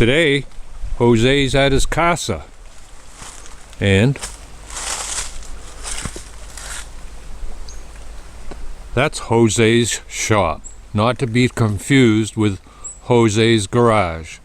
Today, Jose's at his casa, and that's Jose's shop, not to be confused with Jose's garage.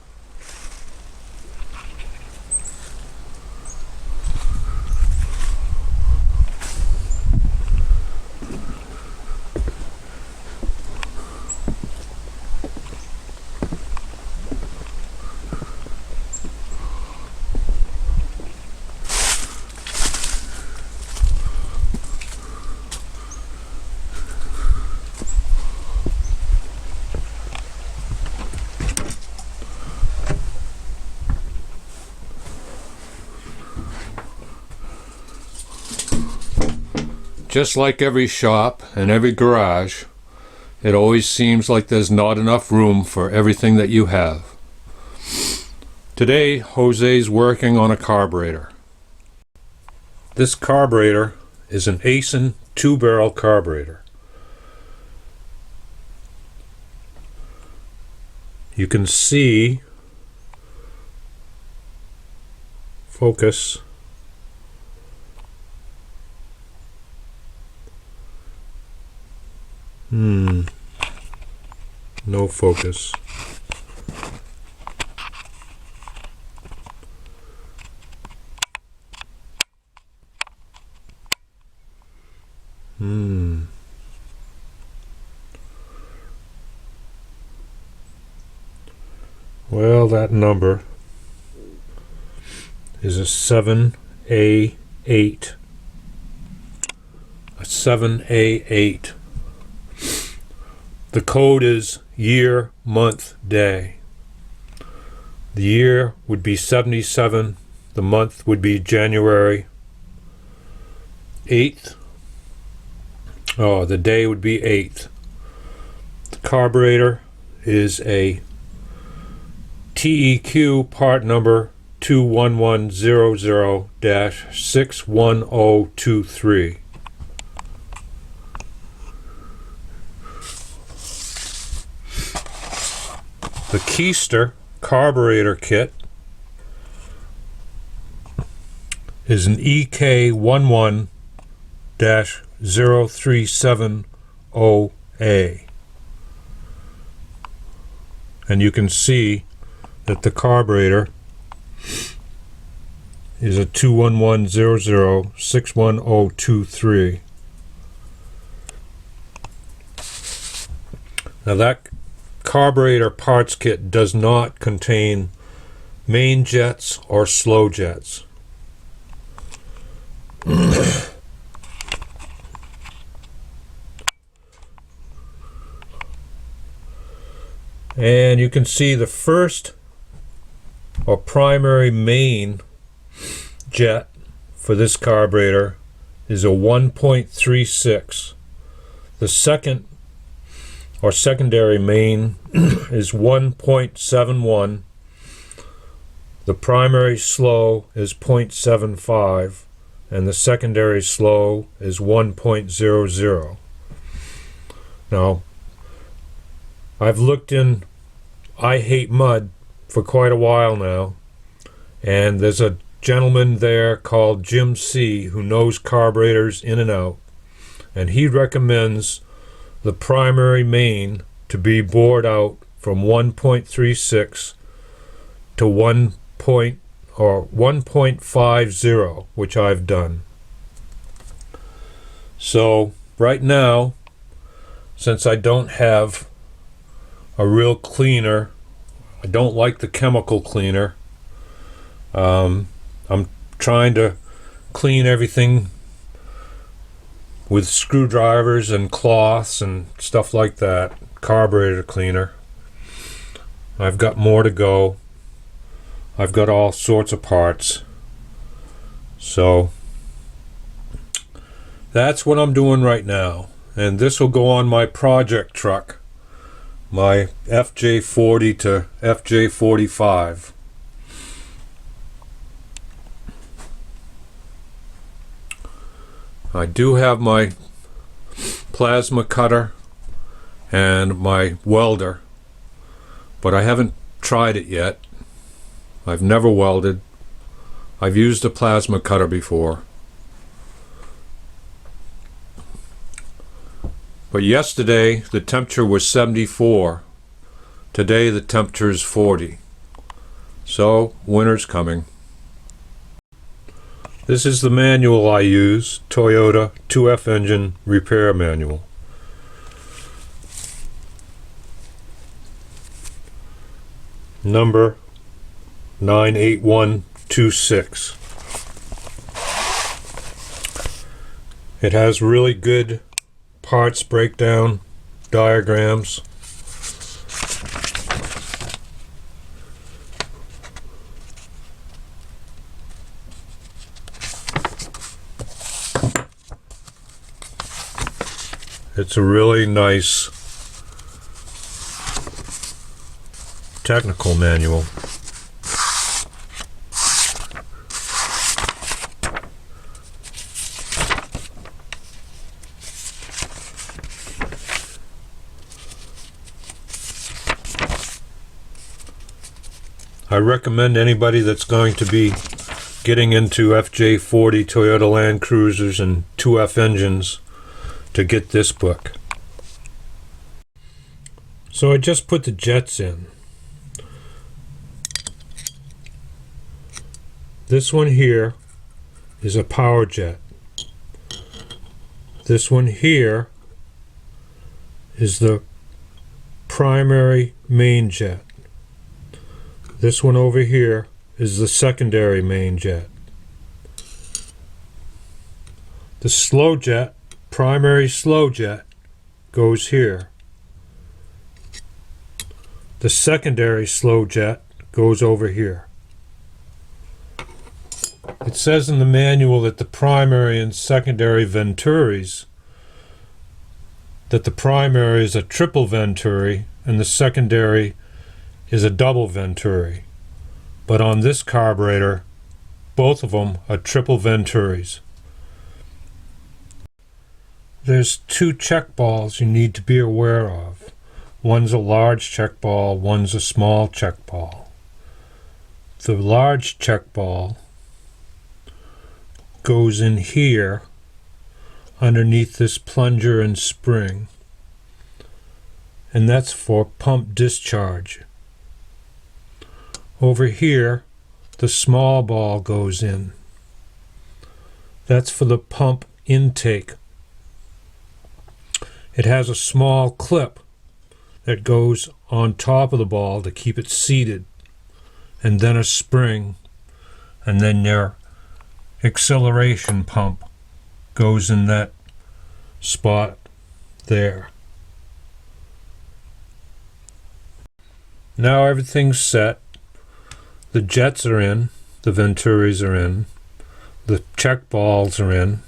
Just like every shop and every garage, it always seems like there's not enough room for everything that you have. Today, Jose's working on a carburetor. This carburetor is an Aisan 2-barrel carburetor. You can see, focus, no focus. Well, that number is a 7A8. A 7A8. The code is year, month, day. The year would be 77. The month would be January 8th. Oh, the day would be 8th. The carburetor is a TEQ part number 21100-61023. The keister carburetor kit is an EK11-0370A, and you can see that the carburetor is a 21100-61023. Now that carburetor parts kit does not contain main jets or slow jets. And you can see the first or primary main jet for this carburetor is a 1.36. The second or secondary main is 1.71. The primary slow is 0.75, and the secondary slow is 1.00. Now, I've looked in I Hate Mud for quite a while now, and there's a gentleman there called Jim C. who knows carburetors in and out, and he recommends the primary main to be bored out from 1.36 to 1.50, which I've done. So right now, since I don't have a real cleaner, I don't like the chemical cleaner, I'm trying to clean everything with screwdrivers and cloths and stuff like that, carburetor cleaner. I've got more to go. I've got all sorts of parts. So that's what I'm doing right now. And this will go on my project truck, my FJ40 to FJ45. I do have my plasma cutter and my welder, but I haven't tried it yet. I've never welded. I've used a plasma cutter before. But yesterday the temperature was 74. Today the temperature is 40. So winter's coming. This is the manual I use, Toyota 2F engine repair manual. Number 98126. It has really good parts breakdown diagrams. It's a really nice technical manual. I recommend anybody that's going to be getting into FJ40 Toyota Land Cruisers and 2F engines to get this book. So I just put the jets in. This one here is a power jet. This one here is the primary main jet. This one over here is the secondary main jet. The slow jet, primary slow jet, goes here. The secondary slow jet goes over here. It says in the manual that the primary and secondary venturis, that the primary is a triple venturi and the secondary is a double venturi. But on this carburetor, both of them are triple venturis. There's two check balls you need to be aware of. One's a large check ball, one's a small check ball. The large check ball goes in here underneath this plunger and spring, and that's for pump discharge. Over here, the small ball goes in. That's for the pump intake. It has a small clip that goes on top of the ball to keep it seated, and then a spring, and then your acceleration pump goes in that spot there. Now everything's set. The jets are in, the venturis are in, the check balls are in.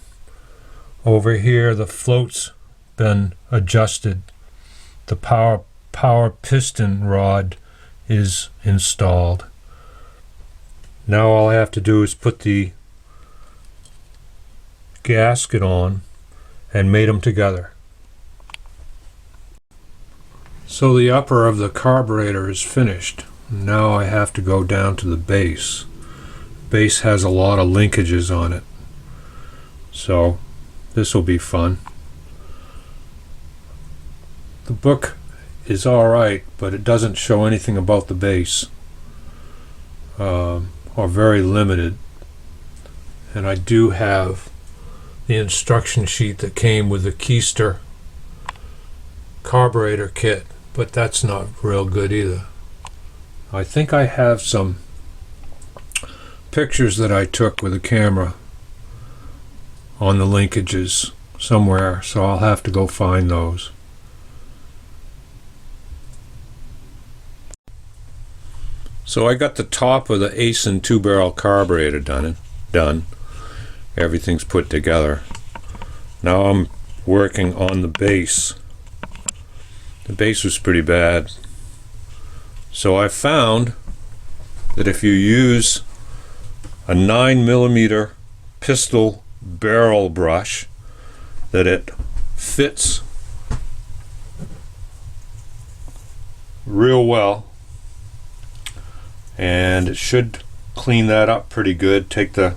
Over here the float's been adjusted. The power piston rod is installed. Now all I have to do is put the gasket on and mate them together. So the upper of the carburetor is finished. Now I have to go down to the base. Base has a lot of linkages on it, so this will be fun. The book is alright, but it doesn't show anything about the base, or very limited. And I do have the instruction sheet that came with the Keister carburetor kit, but that's not real good either. I think I have some pictures that I took with a camera on the linkages somewhere, so I'll have to go find those. So I got the top of the Aisan 2-barrel carburetor done. Everything's put together. Now I'm working on the base. The base was pretty bad. So I found that if you use a 9mm pistol barrel brush, that it fits real well. and it should clean that up pretty good, take the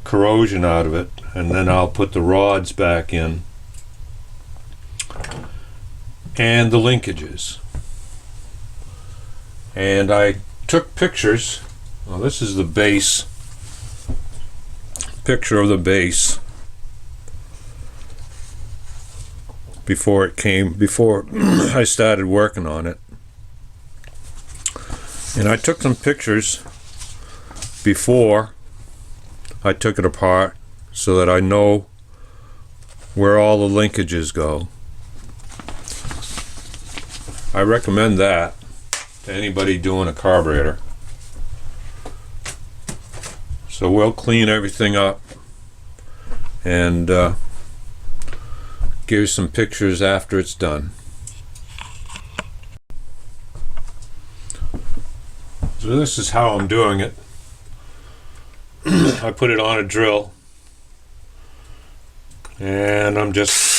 corrosion out of it, and then I'll put the rods back in and the linkages. And I took pictures. Well, this is the base, picture of the base before I started working on it. And I took some pictures before I took it apart so that I know where all the linkages go. I recommend that to anybody doing a carburetor. So we'll clean everything up and give you some pictures after it's done. So this is how I'm doing it. I put it on a drill and I'm just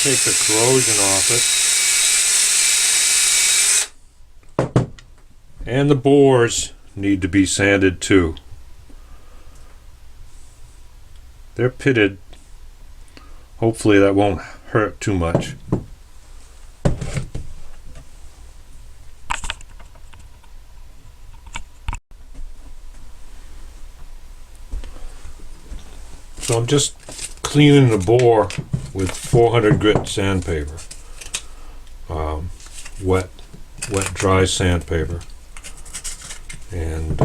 take the corrosion off it. And the bores need to be sanded too. They're pitted. Hopefully that won't hurt too much. So I'm just cleaning the bore with 400 grit sandpaper, wet dry sandpaper, and it's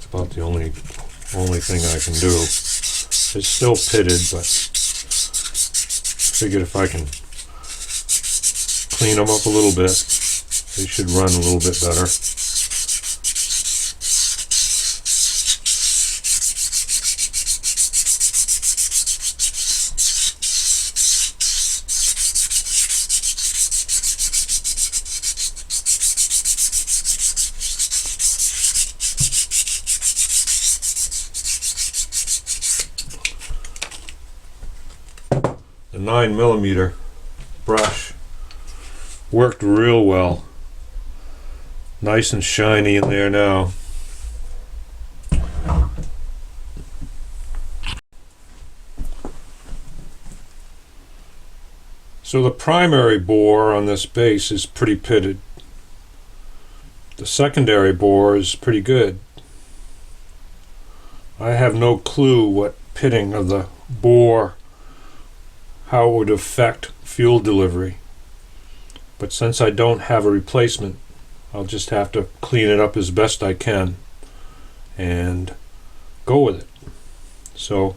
about the only thing I can do. It's still pitted, but figured if I can clean them up a little bit, they should run a little bit better. The 9mm brush worked real well. Nice and shiny in there now. So the primary bore on this base is pretty pitted. The secondary bore is pretty good. I have no clue what pitting of the bore, how it would affect fuel delivery. But since I don't have a replacement, I'll just have to clean it up as best I can and go with it. So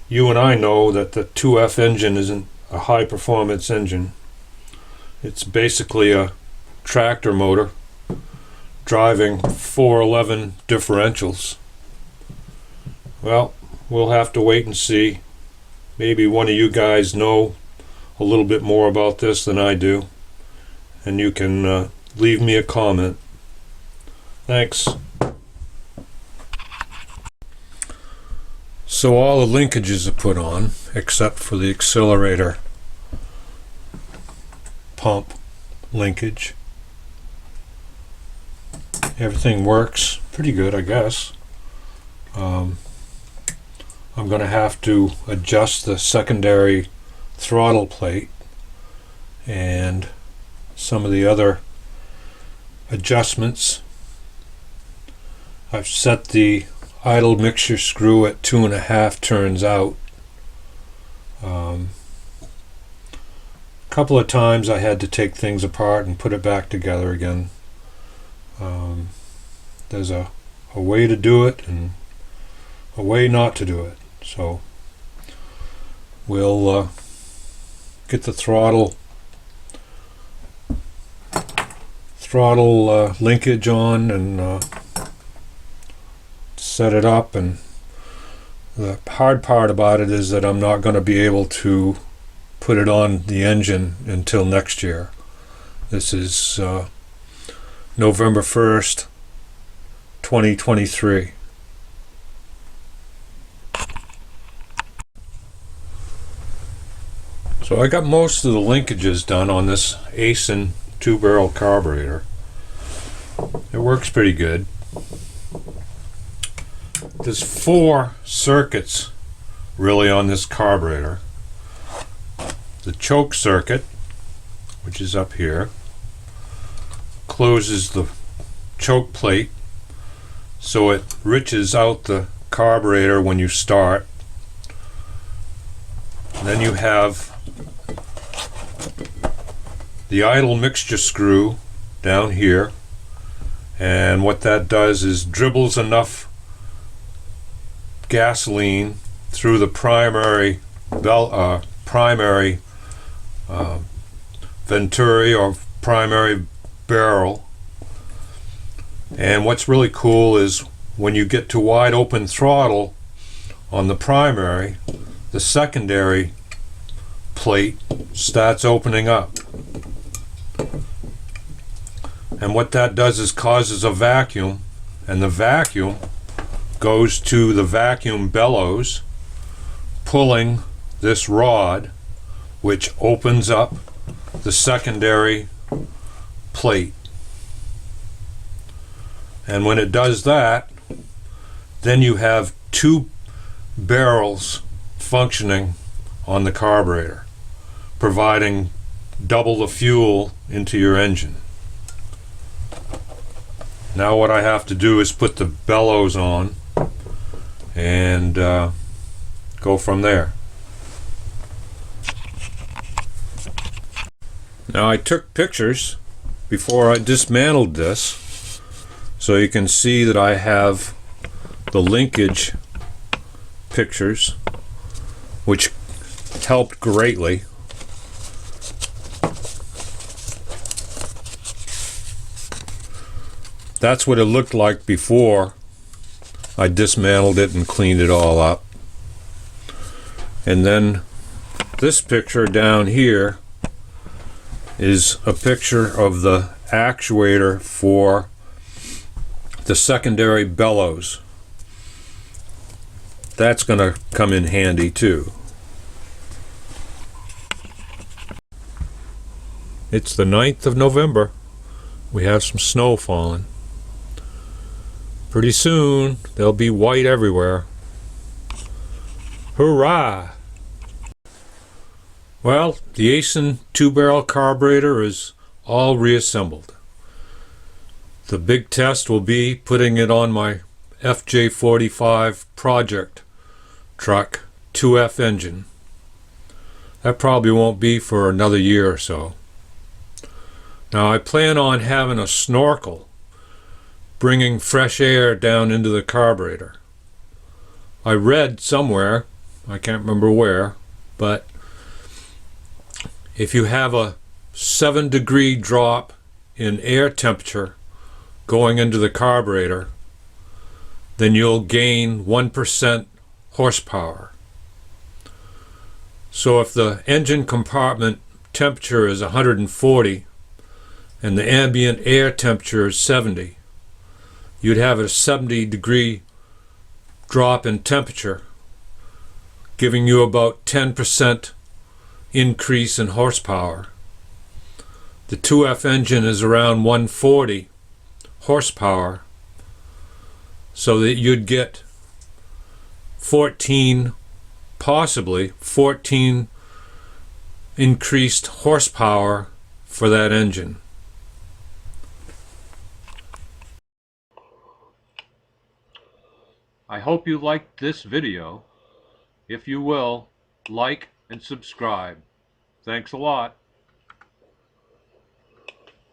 you and I know that the 2F engine isn't a high performance engine. It's basically a tractor motor driving 411 differentials. Well, we'll have to wait and see. Maybe one of you guys know a little bit more about this than I do, and you can leave me a comment. Thanks. So all the linkages are put on except for the accelerator pump linkage. Everything works pretty good, I guess. I'm going to have to adjust the secondary throttle plate and some of the other adjustments. I've set the idle mixture screw at 2.5 turns out. A couple of times I had to take things apart and put it back together again. There's a way to do it and a way not to do it. So we'll get the throttle linkage on and set it up. And the hard part about it is that I'm not going to be able to put it on the engine until next year. This is November 1st, 2023. So I got most of the linkages done on this Aisan 2-barrel carburetor. It works pretty good. There's 4 circuits really on this carburetor. The choke circuit, which is up here, closes the choke plate so it riches out the carburetor when you start. Then you have the idle mixture screw down here, and what that does is dribbles enough gasoline through the primary venturi or primary barrel. And what's really cool is when you get to wide open throttle on the primary, the secondary plate starts opening up. And what that does is causes a vacuum, and the vacuum goes to the vacuum bellows, pulling this rod, which opens up the secondary plate. And when it does that, then you have 2 barrels functioning on the carburetor, providing double the fuel into your engine. Now what I have to do is put the bellows on and go from there. Now I took pictures before I dismantled this, so you can see that I have the linkage pictures, which helped greatly. That's what it looked like before I dismantled it and cleaned it all up. And then this picture down here is a picture of the actuator for the secondary bellows. That's going to come in handy too. It's the 9th of November. We have some snow falling. Pretty soon, they'll be white everywhere. Hurrah! Well, the Aisan 2-barrel carburetor is all reassembled. The big test will be putting it on my FJ45 project truck 2F engine. That probably won't be for another year or so. Now I plan on having a snorkel bringing fresh air down into the carburetor. I read somewhere, I can't remember where, but if you have a 7-degree drop in air temperature going into the carburetor, then you'll gain 1% horsepower. So if the engine compartment temperature is 140 and the ambient air temperature is 70, you'd have a 70-degree drop in temperature, giving you about 10% increase in horsepower. The 2F engine is around 140 horsepower, so that you'd get 14, possibly 14 increased horsepower for that engine. I hope you liked this video. If you will, like and subscribe. Thanks a lot.